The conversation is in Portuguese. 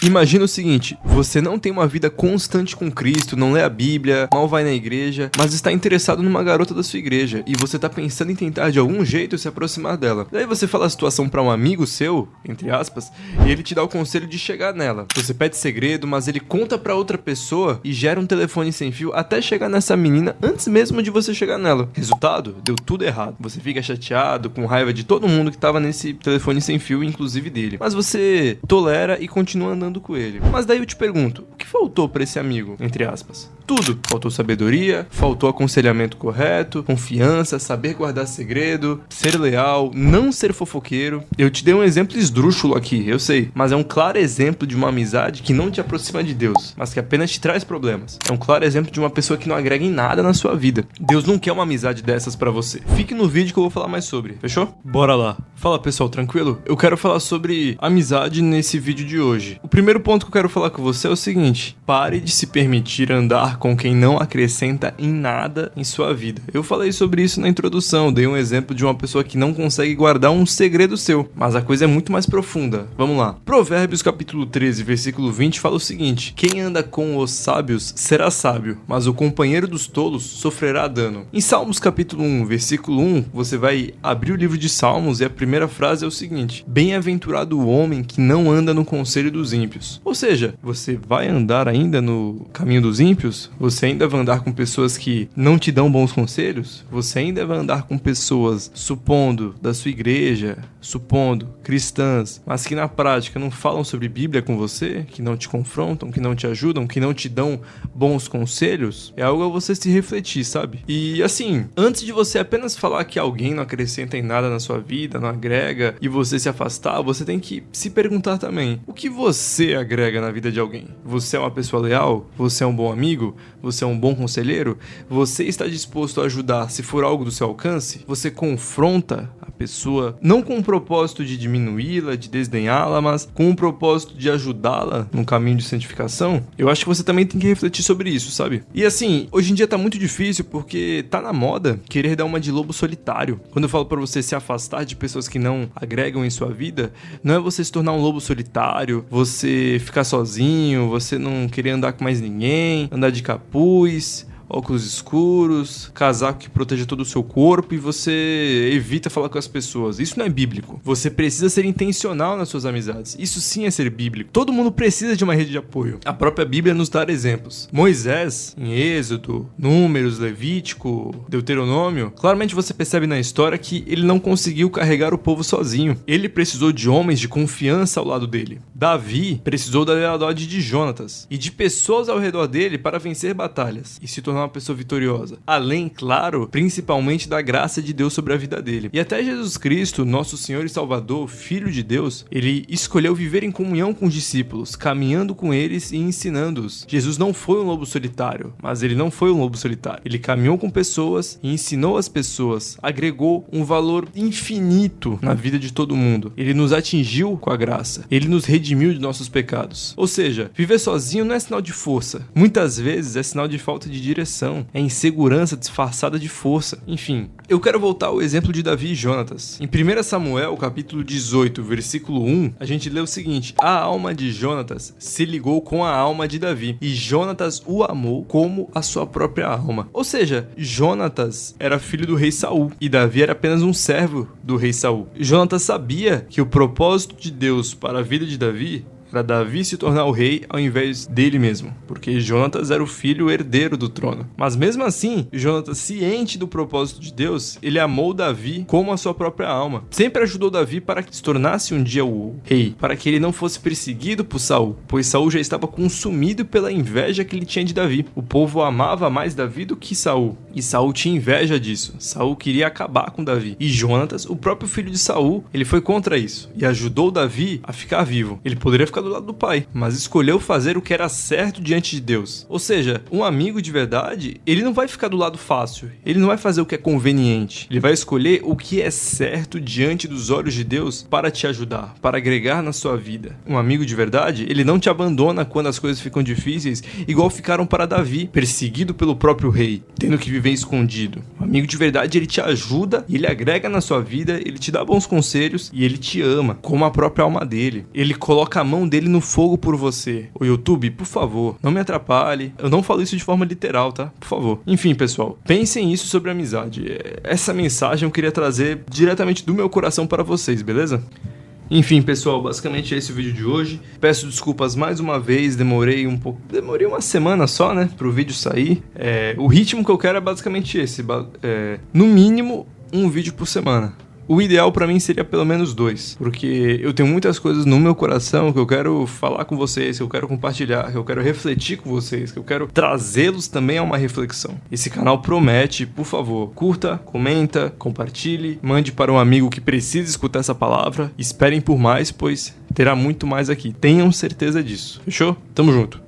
Imagina o seguinte, você não tem uma vida constante com Cristo, não lê a Bíblia, mal vai na igreja, mas está interessado numa garota da sua igreja e você tá pensando em tentar de algum jeito se aproximar dela. Daí você fala a situação pra um amigo seu, entre aspas, e ele te dá o conselho de chegar nela. Você pede segredo, mas ele conta pra outra pessoa e gera um telefone sem fio até chegar nessa menina antes mesmo de você chegar nela. Resultado? Deu tudo errado. Você fica chateado, com raiva de todo mundo que tava nesse telefone sem fio, inclusive dele. Mas você tolera e continua andando com ele. Mas daí eu te pergunto, o que faltou pra esse amigo, entre aspas? Tudo. Faltou sabedoria, faltou aconselhamento correto, confiança, saber guardar segredo, ser leal, não ser fofoqueiro. Eu te dei um exemplo esdrúxulo aqui, eu sei, mas é um claro exemplo de uma amizade que não te aproxima de Deus, mas que apenas te traz problemas. É um claro exemplo de uma pessoa que não agrega em nada na sua vida. Deus não quer uma amizade dessas pra você. Fique no vídeo que eu vou falar mais sobre, fechou? Bora lá. Fala pessoal, tranquilo? Eu quero falar sobre amizade nesse vídeo de hoje. O primeiro ponto que eu quero falar com você é o seguinte: pare de se permitir andar com quem não acrescenta em nada em sua vida. Eu falei sobre isso na introdução, dei um exemplo de uma pessoa que não consegue guardar um segredo seu, mas a coisa é muito mais profunda. Vamos lá. Provérbios capítulo 13, versículo 20 fala o seguinte: quem anda com os sábios será sábio, mas o companheiro dos tolos sofrerá dano. Em Salmos capítulo 1, versículo 1, você vai abrir o livro de Salmos e a primeira frase é o seguinte: bem-aventurado o homem que não anda no conselho dos ímpios. Ou seja, você vai andar ainda no caminho dos ímpios? Você ainda vai andar com pessoas que não te dão bons conselhos? Você ainda vai andar com pessoas, supondo, da sua igreja, supondo, cristãs, mas que na prática não falam sobre Bíblia com você, que não te confrontam, que não te ajudam, que não te dão bons conselhos? É algo a você se refletir, sabe? E assim, antes de você apenas falar que alguém não acrescenta em nada na sua vida, não agrega, e você se afastar, você tem que se perguntar também: o que você agrega na vida de alguém? Você é uma pessoa leal? Você é um bom amigo? Você é um bom conselheiro? Você está disposto a ajudar se for algo do seu alcance? Você confronta a pessoa não com o propósito de diminuí-la, de desdenhá-la, mas com o propósito de ajudá-la no caminho de santificação? Eu acho que você também tem que refletir sobre isso, sabe? E assim, hoje em dia tá muito difícil porque tá na moda querer dar uma de lobo solitário. Quando eu falo pra você se afastar de pessoas que não agregam em sua vida, não é você se tornar um lobo solitário, você ficar sozinho, você não querer andar com mais ninguém, andar de capuz, óculos escuros, casaco que proteja todo o seu corpo e você evita falar com as pessoas. Isso não é bíblico. Você precisa ser intencional nas suas amizades. Isso sim é ser bíblico. Todo mundo precisa de uma rede de apoio. A própria Bíblia nos dá exemplos. Moisés, em Êxodo, Números, Levítico, Deuteronômio, claramente você percebe na história que ele não conseguiu carregar o povo sozinho. Ele precisou de homens de confiança ao lado dele. Davi precisou da lealdade de Jonatas e de pessoas ao redor dele para vencer batalhas e se tornar uma pessoa vitoriosa. Além, claro, principalmente da graça de Deus sobre a vida dele. E até Jesus Cristo, nosso Senhor e Salvador, Filho de Deus, ele escolheu viver em comunhão com os discípulos, caminhando com eles e ensinando-os. Jesus não foi um lobo solitário, mas ele não foi um lobo solitário. Ele caminhou com pessoas e ensinou as pessoas, agregou um valor infinito na vida de todo mundo. Ele nos atingiu com a graça. Ele nos redimiu de nossos pecados. Ou seja, viver sozinho não é sinal de força. Muitas vezes é sinal de falta de direção. É insegurança disfarçada de força. Enfim, eu quero voltar ao exemplo de Davi e Jonatas. Em 1 Samuel, capítulo 18, versículo 1, a gente lê o seguinte: a alma de Jonatas se ligou com a alma de Davi, e Jonatas o amou como a sua própria alma. Ou seja, Jonatas era filho do rei Saul, e Davi era apenas um servo do rei Saul. Jonatas sabia que o propósito de Deus para a vida de Davi era Davi se tornar o rei ao invés dele mesmo, porque Jonatas era o filho herdeiro do trono. Mas mesmo assim, Jonatas, ciente do propósito de Deus, ele amou Davi como a sua própria alma. Sempre ajudou Davi para que se tornasse um dia o rei, para que ele não fosse perseguido por Saul, pois Saul já estava consumido pela inveja que ele tinha de Davi. O povo amava mais Davi do que Saul, e Saul tinha inveja disso. Saul queria acabar com Davi, e Jonatas, o próprio filho de Saul, ele foi contra isso e ajudou Davi a ficar vivo. Ele poderia ficar do lado do pai, mas escolheu fazer o que era certo diante de Deus. Ou seja, um amigo de verdade, ele não vai ficar do lado fácil, ele não vai fazer o que é conveniente, ele vai escolher o que é certo diante dos olhos de Deus para te ajudar, para agregar na sua vida. Um amigo de verdade, ele não te abandona quando as coisas ficam difíceis, igual ficaram para Davi, perseguido pelo próprio rei, tendo que viver escondido. Um amigo de verdade, ele te ajuda e ele agrega na sua vida, ele te dá bons conselhos e ele te ama, como a própria alma dele. Ele coloca a mão mão dele no fogo por você. O YouTube, por favor, não me atrapalhe. Eu não falo isso de forma literal, tá? Por favor. Enfim, pessoal, pensem nisso sobre amizade. Essa mensagem eu queria trazer diretamente do meu coração para vocês, beleza? Enfim, pessoal, basicamente esse é o vídeo de hoje. Peço desculpas mais uma vez, demorei uma semana só, né, pro vídeo sair. O ritmo que eu quero é basicamente esse, no mínimo um vídeo por semana. O ideal pra mim seria pelo menos 2, porque eu tenho muitas coisas no meu coração que eu quero falar com vocês, que eu quero compartilhar, que eu quero refletir com vocês, que eu quero trazê-los também a uma reflexão. Esse canal promete, por favor, curta, comenta, compartilhe, mande para um amigo que precisa escutar essa palavra. Esperem por mais, pois terá muito mais aqui. Tenham certeza disso. Fechou? Tamo junto.